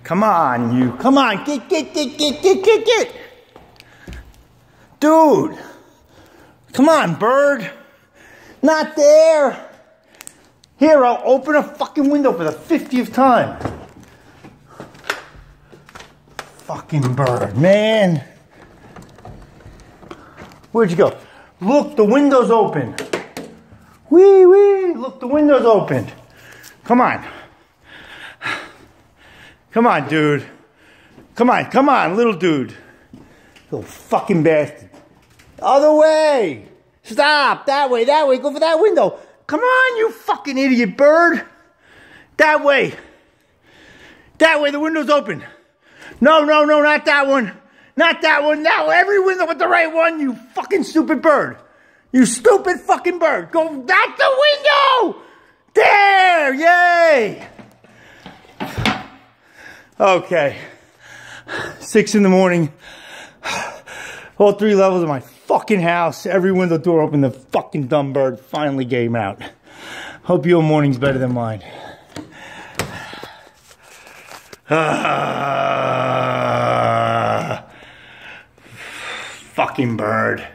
Come on, you. Come on. Get. Dude. Come on, bird. Not there. Here, I'll open a fucking window for the 50th time. Fucking bird, man. Where'd you go? Look, the window's open. Wee wee. Look, the window's open. Come on. Come on, dude. Come on, little dude. Little fucking bastard. Other way. Stop. That way. Go for that window. Come on, you fucking idiot bird. That way. That way, the window's open. No, not that one. Not that one. Now, every window but the right one, you fucking stupid bird. You stupid fucking bird. Go, that's the window! There! Yay! Okay. 6 in the morning. All 3 levels of my fucking house. Every window door open. The fucking dumb bird finally came out. Hope your morning's better than mine. Fucking bird.